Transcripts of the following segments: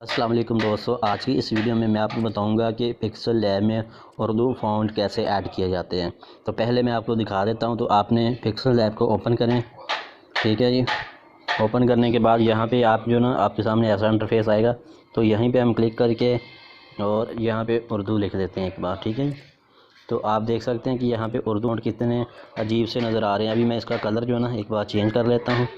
अस्सलाम वालेकुम दोस्तों, आज की इस वीडियो में मैं आपको बताऊंगा कि पिक्सल लैब में उर्दू फ़ॉन्ट कैसे ऐड किए जाते हैं। तो पहले मैं आपको दिखा देता हूं। तो आपने पिक्सल लैब को ओपन करें। ठीक है जी। ओपन करने के बाद यहाँ पे आप जो ना आपके सामने ऐसा इंटरफेस आएगा। तो यहीं पे हम क्लिक करके और यहाँ पे उर्दू लिख देते हैं एक बार। ठीक है। तो आप देख सकते हैं कि यहाँ पे उर्दू फ़ॉन्ट कितने अजीब से नज़र आ रहे हैं। अभी मैं इसका कलर जो है ना एक बार चेंज कर लेता हूँ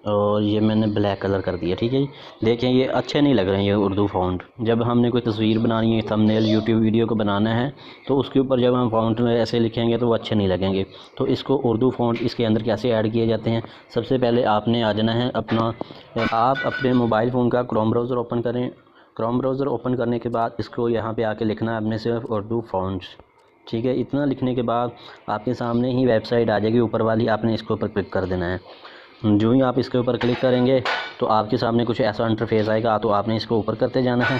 और ये मैंने ब्लैक कलर कर दिया। ठीक है जी। देखें ये अच्छे नहीं लग रहे हैं ये उर्दू फ़ॉन्ट। जब हमने कोई तस्वीर बनानी है, थंबनेल यूट्यूब वीडियो को बनाना है, तो उसके ऊपर जब हम फ़ॉन्ट में ऐसे लिखेंगे तो वो अच्छे नहीं लगेंगे। तो इसको उर्दू फ़ॉन्ट इसके अंदर कैसे ऐड किए जाते हैं। सबसे पहले आपने आ जाना है आप अपने मोबाइल फ़ोन का क्रोम ब्राउज़र ओपन करें। क्रोम ब्राउज़र ओपन करने के बाद इसको यहाँ पर आके लिखना है आपने सिर्फ उर्दू फ़ॉन्ट्स। ठीक है। इतना लिखने के बाद आपके सामने ही वेबसाइट आ जाएगी ऊपर वाली, आपने इसके ऊपर क्लिक कर देना है। जो ही आप इसके ऊपर क्लिक करेंगे तो आपके सामने कुछ ऐसा इंटरफेस आएगा। तो आपने इसको ऊपर करते जाना है।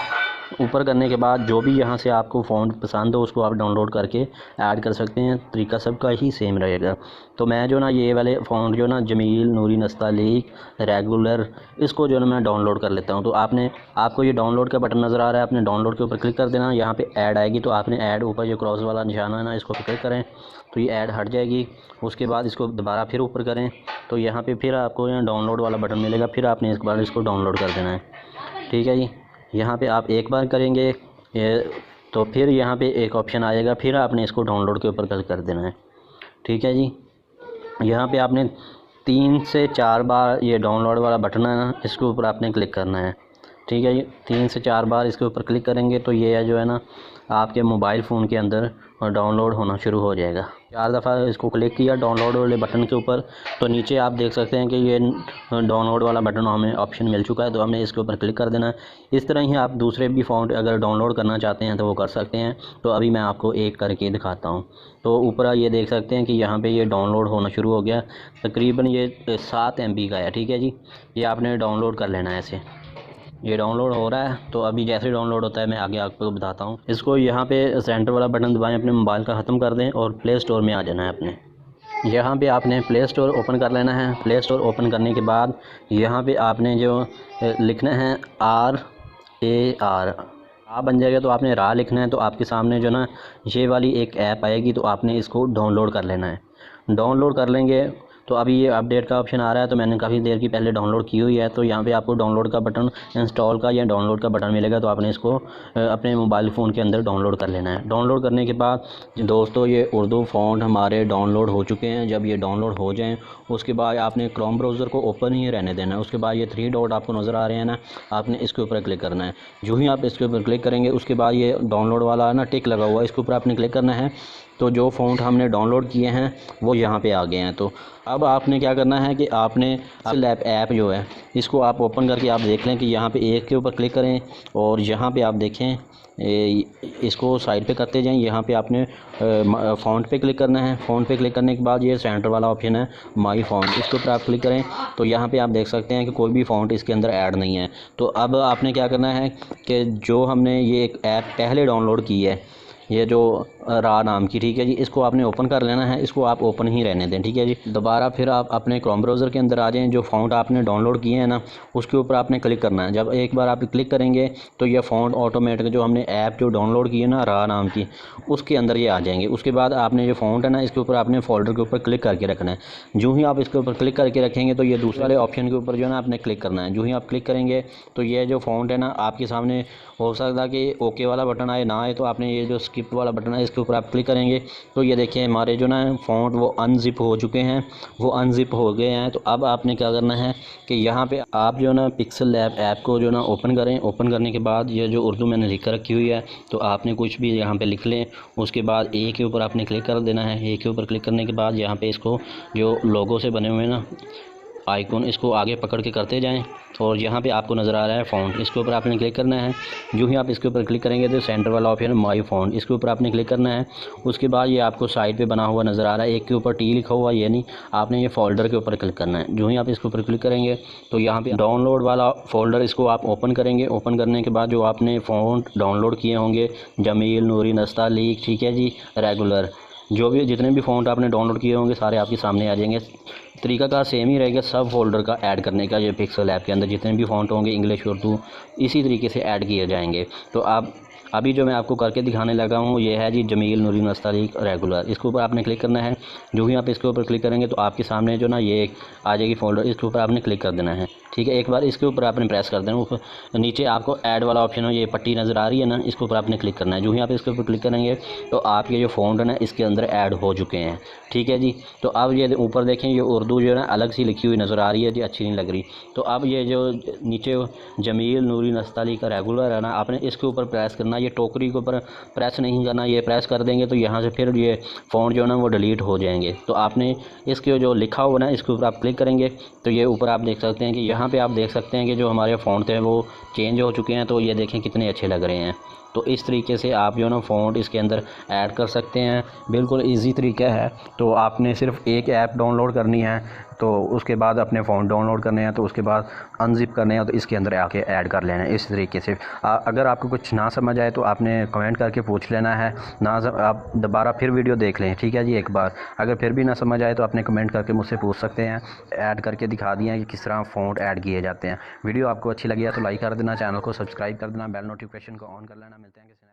ऊपर करने के बाद जो भी यहाँ से आपको फ़ॉन्ट पसंद हो उसको आप डाउनलोड करके ऐड कर सकते हैं। तरीका सबका ही सेम रहेगा। तो मैं जो ना ये वाले फ़ॉन्ट जो ना जमील, नूरी, नस्तालीक, रेगुलर, इसको जो ना मैं डाउनलोड कर लेता हूँ। तो आपको ये डाउनलोड का बटन नज़र आ रहा है, आपने डाउनलोड के ऊपर क्लिक कर देना। यहाँ पे ऐड आएगी तो आपने ऐड ऊपर जो क्रॉस वाला निशाना है ना, इसको क्लिक करें तो ये ऐड हट जाएगी। उसके बाद इसको दोबारा फिर ऊपर करें तो यहाँ पे फिर आपको यहाँ डाउनलोड वाला बटन मिलेगा। फिर आपने एक बार इसको डाउनलोड कर देना है। ठीक है जी। यहाँ पे आप एक बार करेंगे ये तो फिर यहाँ पे एक ऑप्शन आएगा, फिर आपने इसको डाउनलोड के ऊपर क्लिक कर देना है। ठीक है जी। यहाँ पे आपने 3 से 4 बार ये डाउनलोड वाला बटन है ना, इसके ऊपर आपने क्लिक करना है। ठीक है जी। 3 से 4 बार इसके ऊपर क्लिक करेंगे तो ये जो है ना आपके मोबाइल फ़ोन के अंदर डाउनलोड होना शुरू हो जाएगा। 4 दफ़ा इसको क्लिक किया डाउनलोड वाले बटन के ऊपर तो नीचे आप देख सकते हैं कि ये डाउनलोड वाला बटन हमें ऑप्शन मिल चुका है। तो हमने इसके ऊपर क्लिक कर देना है। इस तरह ही आप दूसरे भी फ़ॉन्ट अगर डाउनलोड करना चाहते हैं तो वो कर सकते हैं। तो अभी मैं आपको एक करके दिखाता हूँ। तो ऊपर ये देख सकते हैं कि यहाँ पे ये डाउनलोड होना शुरू हो गया। तकरीबन ये 7 MB का है। ठीक है जी। ये आपने डाउनलोड कर लेना है ऐसे। ये डाउनलोड हो रहा है। तो अभी जैसे डाउनलोड होता है मैं आगे आपको बताता हूँ। इसको यहाँ पे सेंटर वाला बटन दबाएं, अपने मोबाइल का ख़त्म कर दें और प्ले स्टोर में आ जाना है अपने। यहाँ पे आपने प्ले स्टोर ओपन कर लेना है। प्ले स्टोर ओपन करने के बाद यहाँ पे आपने जो लिखना है RAR आ बन जाएगा। तो आपने रा लिखना है। तो आपके सामने जो ना ये वाली एक ऐप आएगी तो आपने इसको डाउनलोड कर लेना है। डाउनलोड कर लेंगे तो अभी ये अपडेट का ऑप्शन आ रहा है। तो मैंने काफ़ी देर की पहले डाउनलोड की हुई है। तो यहाँ पे आपको डाउनलोड का बटन, इंस्टॉल का या डाउनलोड का बटन मिलेगा। तो आपने इसको अपने मोबाइल फ़ोन के अंदर डाउनलोड कर लेना है। डाउनलोड करने के बाद दोस्तों ये उर्दू फ़ॉन्ट हमारे डाउनलोड हो चुके हैं। जब ये डाउनलोड हो जाएँ उसके बाद आपने क्रोम ब्राउज़र को ओपन ही रहने देना है। उसके बाद ये 3 डॉट आपको नज़र आ रहे हैं ना, आपने इसके ऊपर क्लिक करना है। जो ही आप इसके ऊपर क्लिक करेंगे उसके बाद ये डाउनलोड वाला ना टिक लगा हुआ है, इसके ऊपर आपने क्लिक करना है। तो जो फ़ॉन्ट हमने डाउनलोड किए हैं वो यहाँ पे आ गए हैं। तो अब आपने क्या करना है कि आपने लैब ऐप जो है इसको आप ओपन करके आप देख लें कि यहाँ पे एक के ऊपर क्लिक करें और यहाँ पे आप देखें इसको साइड पे करते जाएं। यहाँ पे आपने फ़ॉन्ट पे क्लिक करना है। फ़ॉन्ट पे क्लिक करने के बाद ये सेंटर वाला ऑप्शन है माई फ़ॉन्ट, इसके ऊपर आप क्लिक करें तो यहाँ पे आप देख सकते हैं कि कोई भी फ़ॉन्ट इसके अंदर ऐड नहीं है। तो अब आपने क्या करना है कि जो हमने ये एक ऐप पहले डाउनलोड की है, ये जो रा नाम की, ठीक है जी, इसको आपने ओपन कर लेना है। इसको आप ओपन ही रहने दें। ठीक है जी। दोबारा फिर आप अपने क्रोम ब्राउज़र के अंदर आ जाएं। जो फ़ॉन्ट आपने डाउनलोड किए हैं ना उसके ऊपर आपने क्लिक करना है। जब एक बार आप क्लिक करेंगे तो ये फ़ॉन्ट ऑटोमेटिक जो हमने ऐप जो डाउनलोड की है ना रा नाम की, उसके अंदर ये आ जाएंगे। उसके बाद आपने जो फ़ॉन्ट है ना इसके ऊपर आपने फ़ोल्डर के ऊपर क्लिक करके रखना है। जो ही आप इसके ऊपर क्लिक करके रखेंगे तो ये दूसरे वाले ऑप्शन के ऊपर जो है ना आपने क्लिक करना है। जो ही आप क्लिक करेंगे तो ये जो फ़ॉन्ट है ना आपके सामने हो सकता है कि ओके वाला बटन आए ना आए, तो आपने ये जो स्किप वाला बटन है इसके ऊपर आप क्लिक करेंगे तो ये देखिए हमारे जो ना फ़ॉन्ट वो अनजिप हो चुके हैं, वो अनजिप हो गए हैं। तो अब आपने क्या करना है कि यहाँ पे आप जो ना पिक्सल लैब ऐप को जो ना ओपन करें। ओपन करने के बाद ये जो उर्दू मैंने लिख कर रखी हुई है तो आपने कुछ भी यहाँ पे लिख लें। उसके बाद ए के ऊपर आपने क्लिक कर देना है। ए के ऊपर क्लिक करने के बाद यहाँ पे इसको जो लोगो से बने हुए हैं ना आइकॉन, इसको आगे पकड़ के करते जाएं और यहाँ पे आपको नज़र आ रहा है फ़ॉन्ट, इसके ऊपर आपने क्लिक करना है। जो ही आप इसके ऊपर क्लिक करेंगे तो सेंटर वाला ऑप्शन है माई फ़ॉन्ट, इसके ऊपर आपने क्लिक करना है। उसके बाद ये आपको साइड पे बना हुआ नज़र आ रहा है, एक के ऊपर टी लिखा हुआ, यानी आपने ये फ़ोल्डर के ऊपर क्लिक करना है। जो ही आप इसके ऊपर क्लिक करेंगे तो यहाँ पर डाउनलोड वाला फ़ोल्डर, इसको आप ओपन करेंगे। ओपन करने के बाद जो आपने फ़ॉन्ट डाउनलोड किए होंगे जमील, नूरी, नस्तालीक, ठीक है जी, रेगुलर, जो भी जितने भी फ़ॉन्ट आपने डाउनलोड किए होंगे सारे आपके सामने आ जाएंगे। तरीकाकार सेम ही रहेगा सब फोल्डर का ऐड करने का। ये पिक्सल ऐप के अंदर जितने भी फ़ॉन्ट होंगे इंग्लिश उर्दू इसी तरीके से ऐड किए जाएंगे। तो आप अभी जो मैं आपको करके दिखाने लगा हूँ ये है जी जमील नूरी नस्तालिक रेगुलर। इसके ऊपर आपने क्लिक करना है। जो भी आप इसके ऊपर क्लिक करेंगे तो आपके सामने जो ना ये आ जाएगी फ़ोल्डर, इसके ऊपर आपने क्लिक कर देना है। ठीक है, एक बार इसके ऊपर आपने प्रेस कर देना। ऊपर नीचे आपको ऐड वाला ऑप्शन हो, ये पट्टी नज़र आ रही है ना, इसके ऊपर आपने क्लिक करना है। जो ही आप इसके ऊपर क्लिक करेंगे तो आपके जो फ़ॉन्ट है ना इसके अंदर ऐड हो चुके हैं। ठीक है जी। तो अब ये ऊपर देखें ये उर्दू जो है ना अलग सी लिखी हुई नज़र आ रही है जी, अच्छी नहीं लग रही। तो अब ये जो नीचे जमील नूरी नस्तालिक का रेगुलर है ना, आपने इसके ऊपर प्रेस करना। ये टोकरी के ऊपर प्रेस नहीं करना, ये प्रेस कर देंगे तो यहाँ से फिर ये फ़ॉन्ट जो है ना वो डिलीट हो जाएंगे। तो आपने इसके जो लिखा हुआ ना इसके ऊपर आप क्लिक करेंगे तो ये ऊपर आप देख सकते हैं कि यहाँ पे आप देख सकते हैं कि जो हमारे फ़ॉन्ट थे वो चेंज हो चुके हैं। तो ये देखें कितने अच्छे लग रहे हैं। तो इस तरीके से आप जो ना फ़ॉन्ट इसके अंदर ऐड कर सकते हैं। बिल्कुल इजी तरीका है। तो आपने सिर्फ एक ऐप डाउनलोड करनी है, तो उसके बाद अपने फ़ॉन्ट डाउनलोड करने हैं, तो उसके बाद अनजिप करने हैं, तो इसके अंदर आके ऐड कर लेना है इस तरीके से। अगर आपको कुछ ना समझ आए तो आपने कमेंट करके पूछ लेना है ना, आप दोबारा फिर वीडियो देख लें। ठीक है जी। एक बार अगर फिर भी ना समझ आए तो आपने कमेंट करके मुझसे पूछ सकते हैं। ऐड करके दिखा दिया है कि किस तरह फ़ॉन्ट ऐड किए जाते हैं। वीडियो आपको अच्छी लगी है तो लाइक कर देना, चैनल को सब्सक्राइब कर देना, बेल नोटिफिकेशन को ऑन कर लेना। मिलते हैं किसी